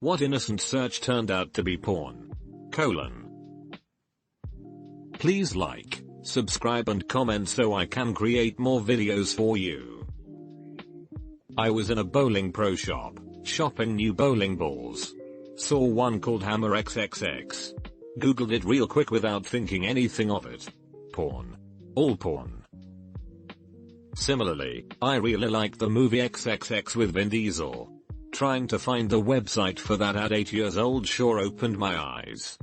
What innocent search turned out to be porn? Please like, subscribe and comment so I can create more videos for you. I was in a bowling pro shop, shopping new bowling balls. Saw one called Hammer XXX. Googled it real quick without thinking anything of it. Porn. All porn. Similarly, I really like the movie XXX with Vin Diesel. Trying to find the website for that at 8 years old sure opened my eyes.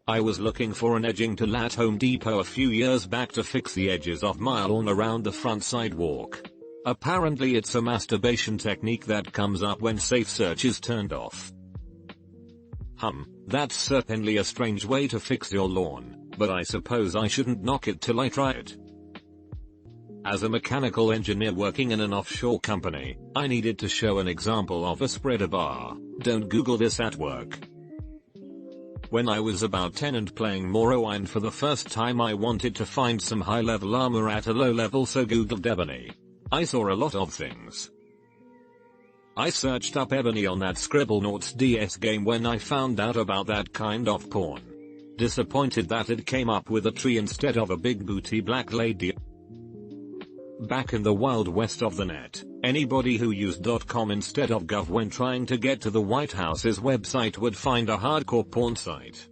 I was looking for an edging tool at Home Depot a few years back to fix the edges of my lawn around the front sidewalk. Apparently it's a masturbation technique that comes up when safe search is turned off. That's certainly a strange way to fix your lawn, but I suppose I shouldn't knock it till I try it. As a mechanical engineer working in an offshore company, I needed to show an example of a spreader bar. Don't Google this at work. When I was about 10 and playing Morrowind for the first time, I wanted to find some high-level armor at a low level, so Googled Ebony. I saw a lot of things. I searched up Ebony on that Scribblenauts DS game when I found out about that kind of porn. Disappointed that it came up with a tree instead of a big booty black lady. Back in the wild west of the net, anybody who used .com instead of .gov when trying to get to the White House's website would find a hardcore porn site.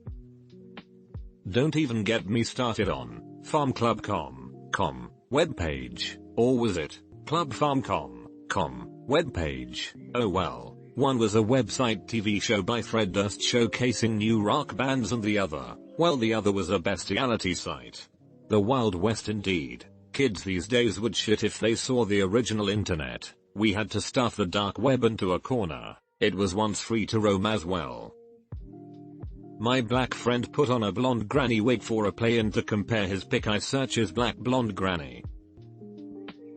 Don't even get me started on farmclub.com webpage, or was it clubfarm.com webpage? Oh well, one was a website TV show by Fred Durst showcasing new rock bands and the other was a bestiality site. The Wild West indeed. Kids these days would shit if they saw the original internet. We had to stuff the dark web into a corner. It was once free to roam as well. My black friend put on a blonde granny wig for a play-in to compare his pic. I searches black blonde granny.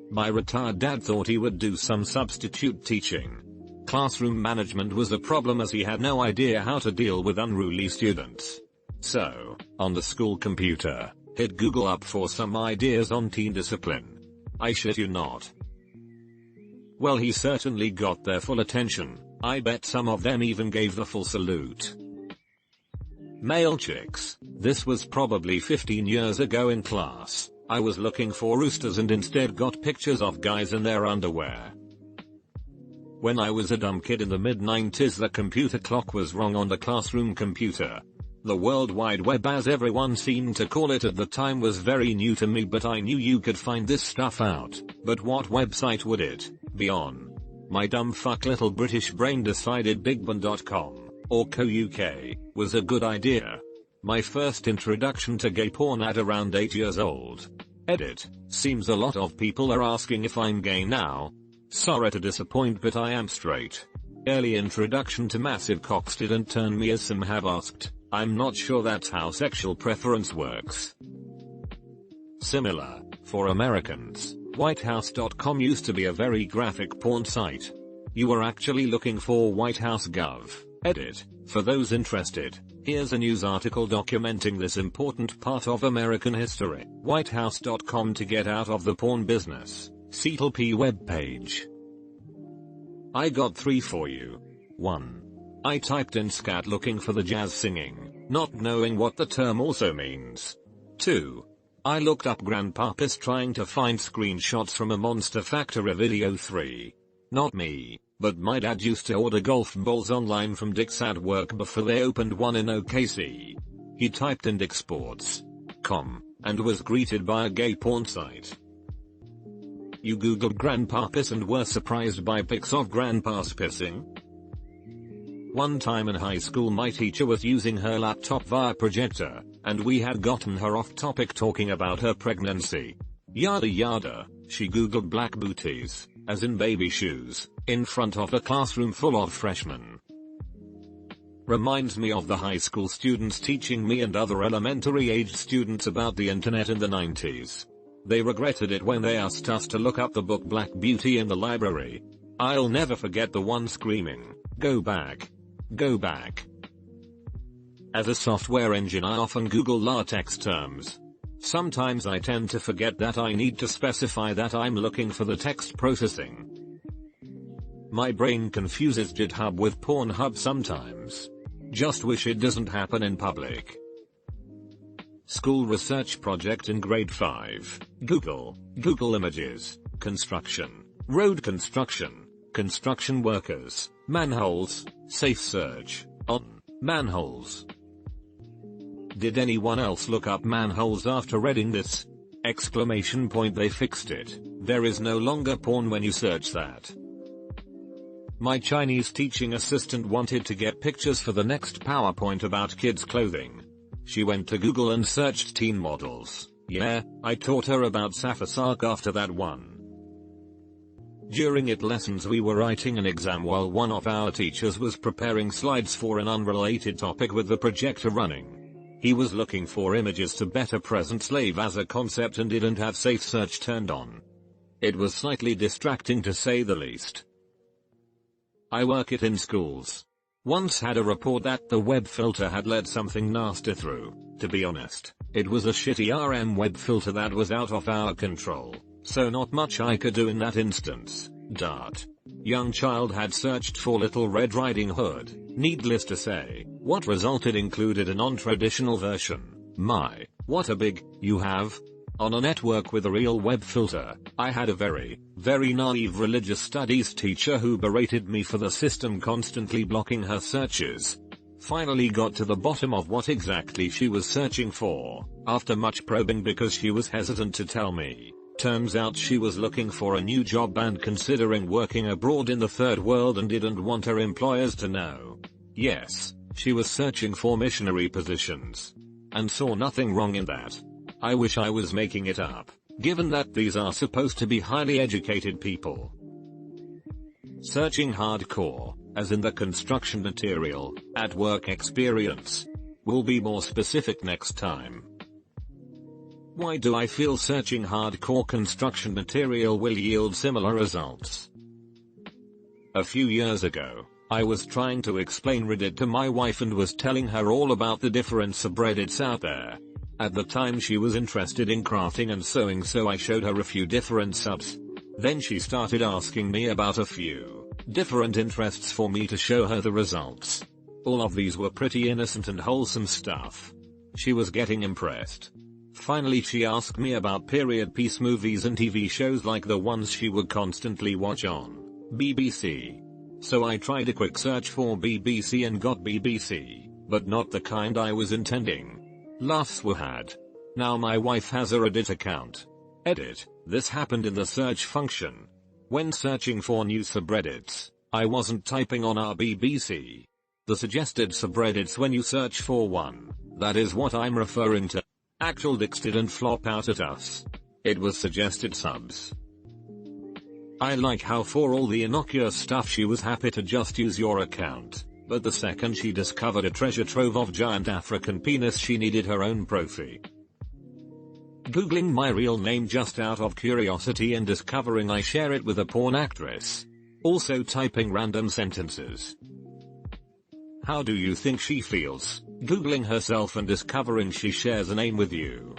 My retired dad thought he would do some substitute teaching. Classroom management was a problem as he had no idea how to deal with unruly students. So, on the school computer, hit Google up for some ideas on teen discipline. I shit you not. Well, he certainly got their full attention. I bet some of them even gave the full salute. Male chicks. This was probably 15 years ago in class. I was looking for roosters and instead got pictures of guys in their underwear. When I was a dumb kid in the mid-90s, the computer clock was wrong on the classroom computer. The World Wide Web, as everyone seemed to call it at the time, was very new to me, but I knew you could find this stuff out. But what website would it be on? My dumb fuck little British brain decided bigbun.com or co.uk was a good idea. My first introduction to gay porn at around 8 years old. Edit. Seems a lot of people are asking if I'm gay now. Sorry to disappoint, but I am straight. Early introduction to massive cocks didn't turn me, as some have asked. I'm not sure that's how sexual preference works. Similar, for Americans, whitehouse.com used to be a very graphic porn site. You were actually looking for White House Gov. Edit. For those interested, here's a news article documenting this important part of American history. Whitehouse.com to get out of the porn business. CTLP webpage. I got 3 for you. 1. I typed in scat looking for the jazz singing, not knowing what the term also means. 2. I looked up grandpapas trying to find screenshots from a Monster Factory video. 3. Not me, but my dad used to order golf balls online from Dick's at work before they opened one in OKC. He typed in dicksports.com and was greeted by a gay porn site. You googled grandpapas and were surprised by pics of grandpas pissing? One time in high school, my teacher was using her laptop via projector, and we had gotten her off topic talking about her pregnancy. Yada yada, she googled black booties, as in baby shoes, in front of a classroom full of freshmen. Reminds me of the high school students teaching me and other elementary aged students about the internet in the 90s. They regretted it when they asked us to look up the book Black Beauty in the library. I'll never forget the one screaming, "Go back. Go back." As a software engineer, I often Google LaTeX terms. Sometimes I tend to forget that I need to specify that I'm looking for the text processing. My brain confuses GitHub with Pornhub sometimes. Just wish it doesn't happen in public. School research project in grade 5. Google Images. Construction. Road construction. Construction workers. Manholes. Safe search. On manholes. Did anyone else look up manholes after reading this? Exclamation point, they fixed it. There is no longer porn when you search that. My Chinese teaching assistant wanted to get pictures for the next PowerPoint about kids' clothing. She went to Google and searched teen models. Yeah, I taught her about Safasak after that one. During it lessons we were writing an exam while one of our teachers was preparing slides for an unrelated topic with the projector running. He was looking for images to better present slave as a concept and didn't have safe search turned on. It was slightly distracting to say the least. I work it in schools. Once had a report that the web filter had let something nasty through. To be honest, it was a shitty RM web filter that was out of our control, so not much I could do in that instance. Young child had searched for Little Red Riding Hood. Needless to say, what resulted included a non-traditional version. My, what a big, you have. On a network with a real web filter, I had a very naive religious studies teacher who berated me for the system constantly blocking her searches. Finally got to the bottom of what exactly she was searching for, after much probing because she was hesitant to tell me. Turns out she was looking for a new job and considering working abroad in the third world and didn't want her employers to know. Yes, she was searching for missionary positions. And saw nothing wrong in that. I wish I was making it up, given that these are supposed to be highly educated people. Searching hardcore, as in the construction material, at work experience. We'll be more specific next time. Why do I feel searching hardcore construction material will yield similar results? A few years ago, I was trying to explain Reddit to my wife and was telling her all about the different subreddits out there. At the time she was interested in crafting and sewing, so I showed her a few different subs. Then she started asking me about a few different interests for me to show her the results. All of these were pretty innocent and wholesome stuff. She was getting impressed. Finally she asked me about period piece movies and TV shows like the ones she would constantly watch on BBC. So I tried a quick search for BBC and got BBC, but not the kind I was intending. Laughs were had. Now my wife has a Reddit account. Edit. This happened in the search function. When searching for new subreddits, I wasn't typing on our BBC. The suggested subreddits when you search for one. That is what I'm referring to. Actual dicks didn't flop out at us. It was suggested subs. I like how for all the innocuous stuff she was happy to just use your account. But the second she discovered a treasure trove of giant African penis she needed her own prophy. Googling my real name just out of curiosity and discovering I share it with a porn actress. Also typing random sentences. How do you think she feels, Googling herself and discovering she shares a name with you?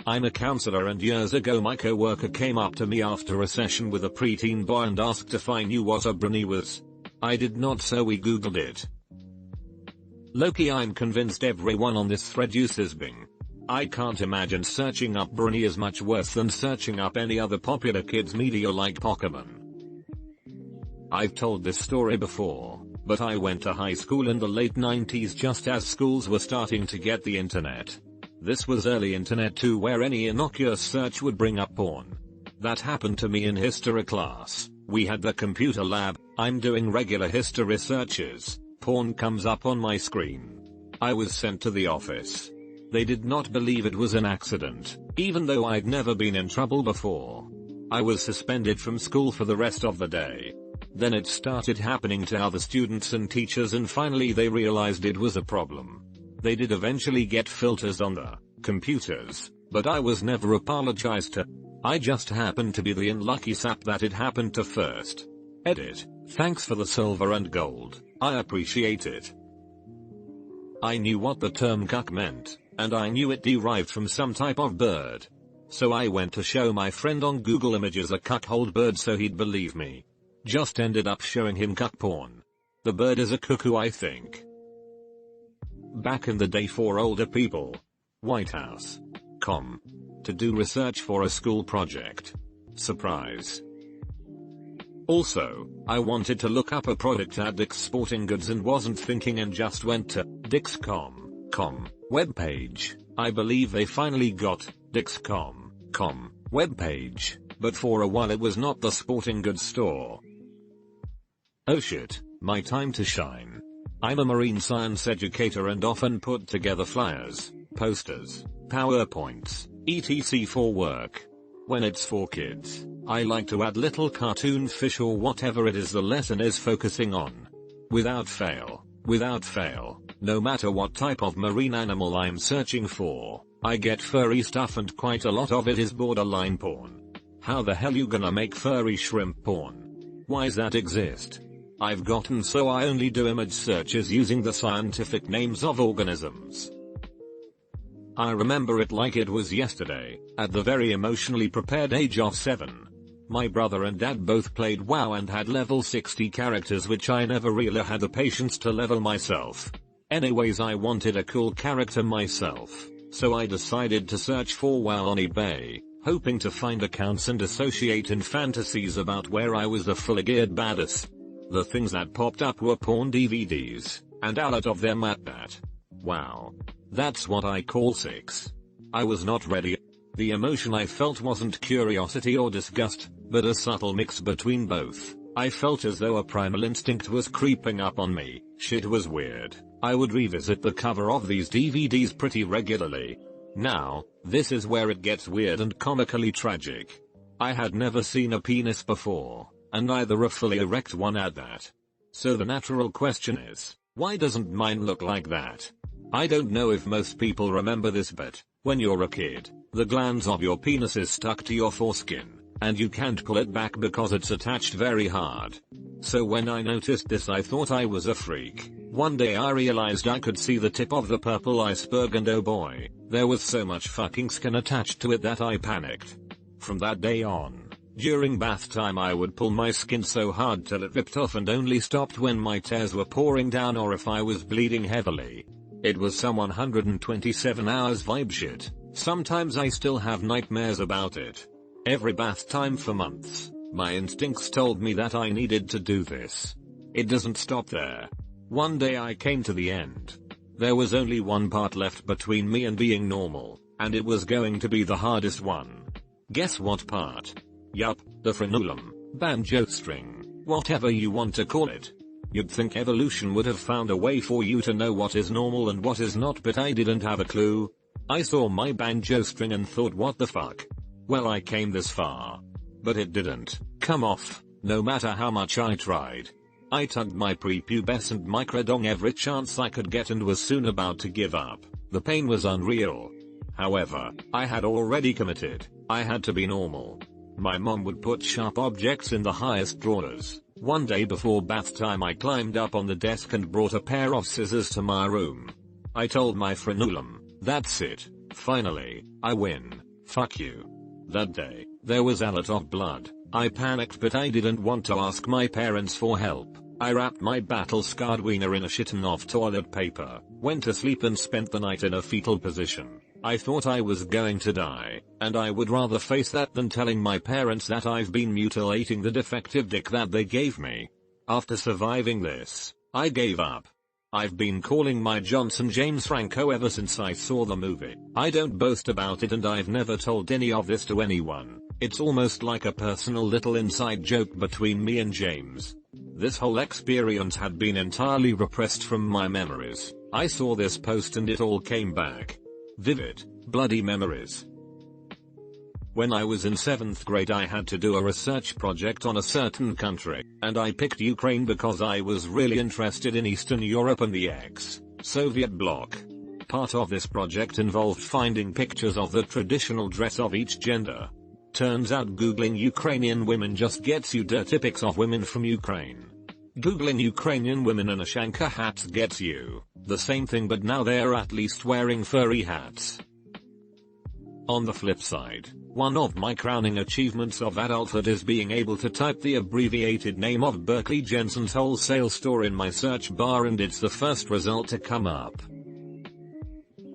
I'm a counselor and years ago my coworker came up to me after a session with a preteen boy and asked if I knew what a brony was. I did not, so we googled it. Loki, I'm convinced everyone on this thread uses Bing. I can't imagine searching up brony is much worse than searching up any other popular kids media like Pokemon. I've told this story before, but I went to high school in the late 90s just as schools were starting to get the internet. This was early internet too, where any innocuous search would bring up porn. That happened to me in history class. We had the computer lab, I'm doing regular history searches, porn comes up on my screen. I was sent to the office. They did not believe it was an accident, even though I'd never been in trouble before. I was suspended from school for the rest of the day. Then it started happening to other students and teachers, and finally they realized it was a problem. They did eventually get filters on the computers, but I was never apologized to. I just happened to be the unlucky sap that it happened to first. Edit. Thanks for the silver and gold, I appreciate it. I knew what the term cuck meant, and I knew it derived from some type of bird. So I went to show my friend on Google Images a cuckold bird so he'd believe me. Just ended up showing him cuck porn. The bird is a cuckoo, I think. Back in the day for older people. White House. To do research for a school project. Surprise. Also, I wanted to look up a product at Dick's Sporting Goods and wasn't thinking and just went to Dick's.com webpage. I believe they finally got Dick's.com webpage, but for a while it was not the sporting goods store. Oh shit, my time to shine. I'm a marine science educator and often put together flyers, posters, PowerPoints, etc. for work. When it's for kids, I like to add little cartoon fish or whatever it is the lesson is focusing on. Without fail, no matter what type of marine animal I'm searching for, I get furry stuff and quite a lot of it is borderline porn. How the hell you gonna make furry shrimp porn? Why's that exist? I've gotten so I only do image searches using the scientific names of organisms. I remember it like it was yesterday, at the very emotionally prepared age of 7. My brother and dad both played WoW and had level 60 characters which I never really had the patience to level myself. Anyways, I wanted a cool character myself, so I decided to search for WoW on eBay, hoping to find accounts and associate in fantasies about where I was the fully geared badass. The things that popped up were porn DVDs, and a lot of them at that. Wow. That's what I call 6. I was not ready. The emotion I felt wasn't curiosity or disgust, but a subtle mix between both. I felt as though a primal instinct was creeping up on me. Shit was weird. I would revisit the cover of these DVDs pretty regularly. Now, this is where it gets weird and comically tragic. I had never seen a penis before, and neither a fully erect one at that. So the natural question is, why doesn't mine look like that? I don't know if most people remember this, but when you're a kid, the glands of your penis is stuck to your foreskin, and you can't pull it back because it's attached very hard. So when I noticed this, I thought I was a freak. One day I realized I could see the tip of the purple iceberg, and oh boy, there was so much fucking skin attached to it that I panicked. From that day on, during bath time I would pull my skin so hard till it ripped off and only stopped when my tears were pouring down or if I was bleeding heavily. It was some 127 hours vibe shit. Sometimes I still have nightmares about it. Every bath time for months, my instincts told me that I needed to do this. It doesn't stop there. One day I came to the end. There was only one part left between me and being normal, and it was going to be the hardest one. Guess what part? Yup, the frenulum, banjo string, whatever you want to call it. You'd think evolution would have found a way for you to know what is normal and what is not, but I didn't have a clue. I saw my banjo string and thought, what the fuck? Well, I came this far. But it didn't come off, no matter how much I tried. I tugged my prepubescent microdong every chance I could get and was soon about to give up. The pain was unreal. However, I had already committed. I had to be normal. My mom would put sharp objects in the highest drawers. One day before bath time I climbed up on the desk and brought a pair of scissors to my room. I told my frenulum, that's it, finally, I win, fuck you. That day, there was a lot of blood. I panicked, but I didn't want to ask my parents for help. I wrapped my battle-scarred wiener in a shitten off toilet paper, went to sleep and spent the night in a fetal position. I thought I was going to die, and I would rather face that than telling my parents that I've been mutilating the defective dick that they gave me. After surviving this, I gave up. I've been calling my Johnson James Franco ever since I saw the movie. I don't boast about it and I've never told any of this to anyone. It's almost like a personal little inside joke between me and James. This whole experience had been entirely repressed from my memories. I saw this post and it all came back. Vivid, bloody memories. When I was in 7th grade I had to do a research project on a certain country, and I picked Ukraine because I was really interested in Eastern Europe and the ex-Soviet bloc. Part of this project involved finding pictures of the traditional dress of each gender. Turns out googling Ukrainian women just gets you dirty pics of women from Ukraine. Googling Ukrainian women in a Shanka hat gets you the same thing, but now they're at least wearing furry hats. On the flip side, One of my crowning achievements of adulthood is being able to type the abbreviated name of Berkeley Jensen's wholesale store in my search bar and it's the first result to come up.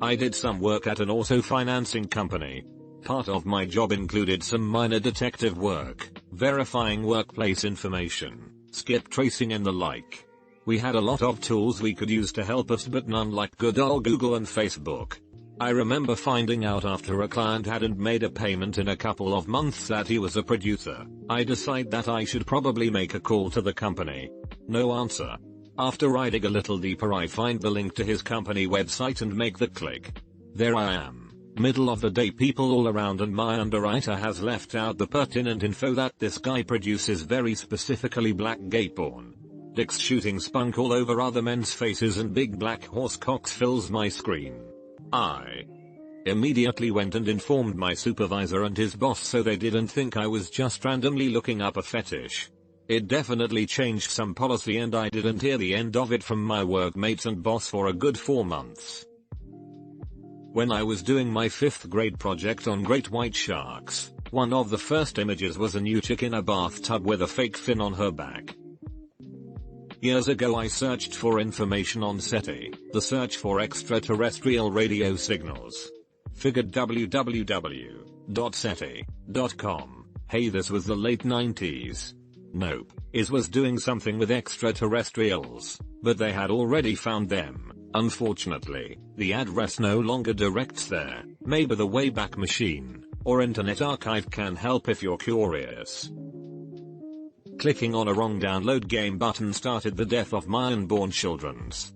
I did some work at an auto financing company. Part of my job included some minor detective work, verifying workplace information, skip tracing and the like. We had a lot of tools we could use to help us but none like good old Google and Facebook. I remember finding out after a client hadn't made a payment in a couple of months that he was a producer. I decide that I should probably make a call to the company. No answer. After I dig a little deeper I find the link to his company website and make the click. There I am, middle of the day, people all around, and my underwriter has left out the pertinent info that this guy produces very specifically black gay porn. Dicks shooting spunk all over other men's faces and big black horse cocks fills my screen. I immediately went and informed my supervisor and his boss so they didn't think I was just randomly looking up a fetish. It definitely changed some policy and I didn't hear the end of it from my workmates and boss for a good 4 months. When I was doing my 5th grade project on great white sharks, one of the first images was a new chick in a bathtub with a fake fin on her back. Years ago I searched for information on SETI, the search for extraterrestrial radio signals. Figured www.seti.com. Hey, this was the late 90s. Nope, it was doing something with extraterrestrials, but they had already found them. Unfortunately, the address no longer directs there. Maybe the Wayback Machine or Internet Archive can help if you're curious. Clicking on a wrong download game button started the death of my unborn children's.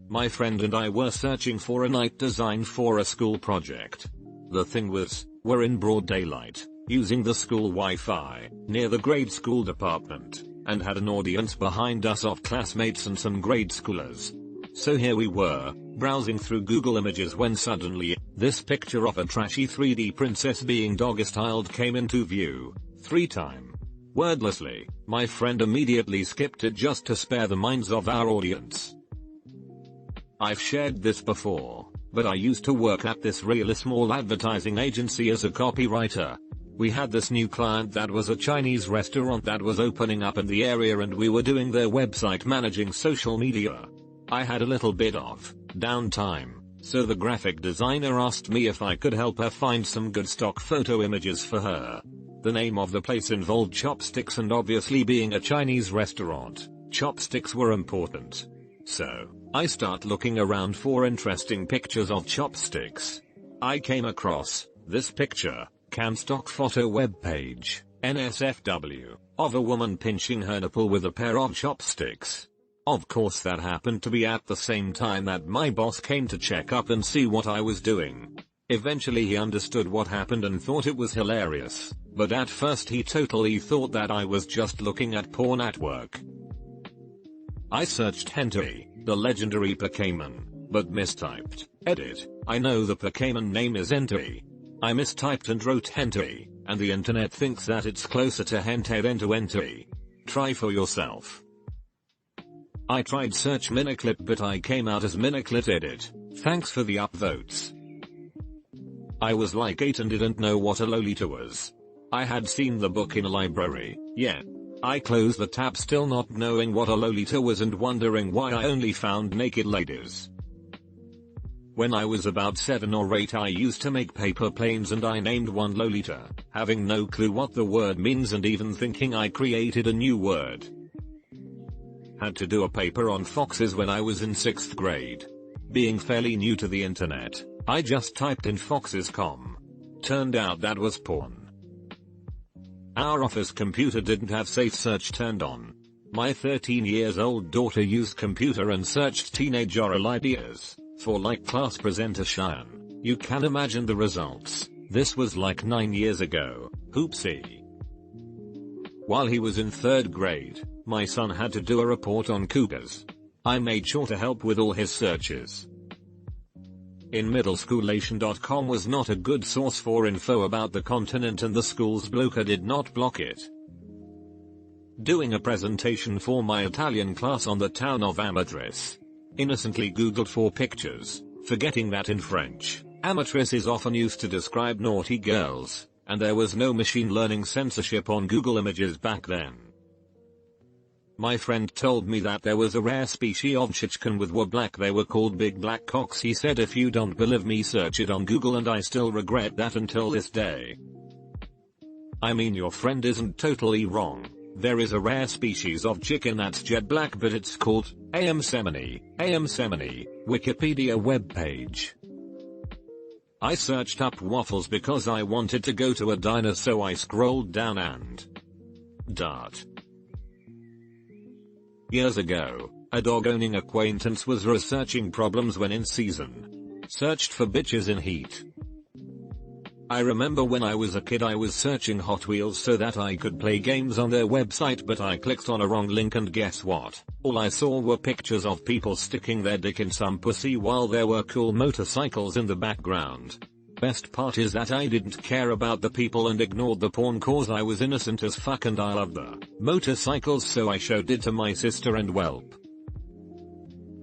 My friend and I were searching for a night design for a school project. The thing was, we're in broad daylight, using the school Wi-Fi, near the grade school department, and had an audience behind us of classmates and some grade schoolers. So here we were, browsing through Google Images when suddenly, this picture of a trashy 3D princess being doggy-styled came into view, 3 times. Wordlessly, my friend immediately skipped it just to spare the minds of our audience. I've shared this before, but I used to work at this really small advertising agency as a copywriter. We had this new client that was a Chinese restaurant that was opening up in the area and we were doing their website, managing social media. I had a little bit of downtime, so the graphic designer asked me if I could help her find some good stock photo images for her. The name of the place involved chopsticks and obviously being a Chinese restaurant, chopsticks were important. So, I start looking around for interesting pictures of chopsticks. I came across this picture, cam stock photo webpage, NSFW, of a woman pinching her nipple with a pair of chopsticks. Of course that happened to be at the same time that my boss came to check up and see what I was doing. Eventually he understood what happened and thought it was hilarious, but at first he totally thought that I was just looking at porn at work. I searched hentai, the legendary Pokemon, but mistyped. Edit, I know the Pokemon name is hentai. I mistyped and wrote hentai, and the internet thinks that it's closer to hentai than to hentai. Try for yourself. I tried search miniclip but I came out as miniclit. Edit, thanks for the upvotes. I was like 8 and didn't know what a Lolita was. I had seen the book in a library, yeah. I closed the tab still not knowing what a Lolita was and wondering why I only found naked ladies. When I was about 7 or 8 I used to make paper planes and I named one Lolita, having no clue what the word means and even thinking I created a new word. Had to do a paper on foxes when I was in 6th grade. Being fairly new to the internet, I just typed in foxes.com. Turned out that was porn. Our office computer didn't have safe search turned on. My 13-year-old daughter used computer and searched teenage oral ideas, for like class presenter Cheyenne. You can imagine the results. This was like 9 years ago, oopsie. While he was in 3rd grade, my son had to do a report on cougars. I made sure to help with all his searches. In middle school Lation.com was not a good source for info about the continent and the school's blocker did not block it. Doing a presentation for my Italian class on the town of Amadris. Innocently googled for pictures, forgetting that in French, Amatrice is often used to describe naughty girls, and there was no machine learning censorship on Google Images back then. My friend told me that there was a rare species of chicken with were black, they were called big black cocks. He said if you don't believe me, search it on Google, and I still regret that until this day. I mean, your friend isn't totally wrong. There is a rare species of chicken that's jet black, but it's called Amsemini. Wikipedia webpage. I searched up waffles because I wanted to go to a diner, so I scrolled down and dart. Years ago, a dog-owning acquaintance was researching problems when in season. Searched for bitches in heat. I remember when I was a kid I was searching Hot Wheels so that I could play games on their website, but I clicked on a wrong link and guess what? All I saw were pictures of people sticking their dick in some pussy while there were cool motorcycles in the background. Best part is that I didn't care about the people and ignored the porn cause I was innocent as fuck and I loved the motorcycles, so I showed it to my sister and welp.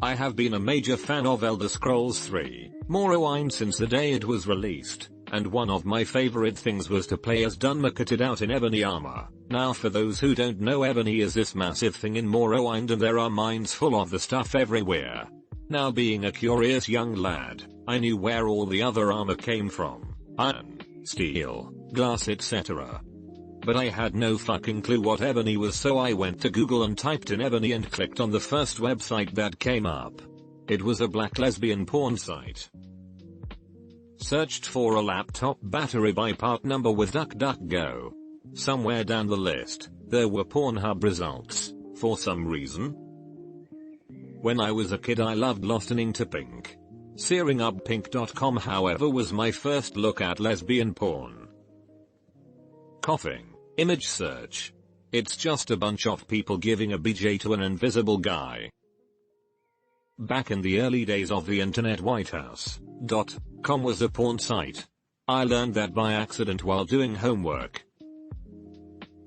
I have been a major fan of Elder Scrolls 3, Morrowind since the day it was released, and one of my favorite things was to play as Dunmer kitted out in ebony armor. Now for those who don't know, ebony is this massive thing in Morrowind and there are mines full of the stuff everywhere. Now being a curious young lad, I knew where all the other armor came from. Iron, steel, glass, etc. But I had no fucking clue what ebony was, so I went to Google and typed in ebony and clicked on the first website that came up. It was a black lesbian porn site. Searched for a laptop battery by part number with DuckDuckGo. Somewhere down the list, there were Pornhub results, for some reason. When I was a kid I loved listening to Pink. SearingUpPink.com however was my first look at lesbian porn. Coughing. Image search. It's just a bunch of people giving a BJ to an invisible guy. Back in the early days of the internet, WhiteHouse.com was a porn site. I learned that by accident while doing homework.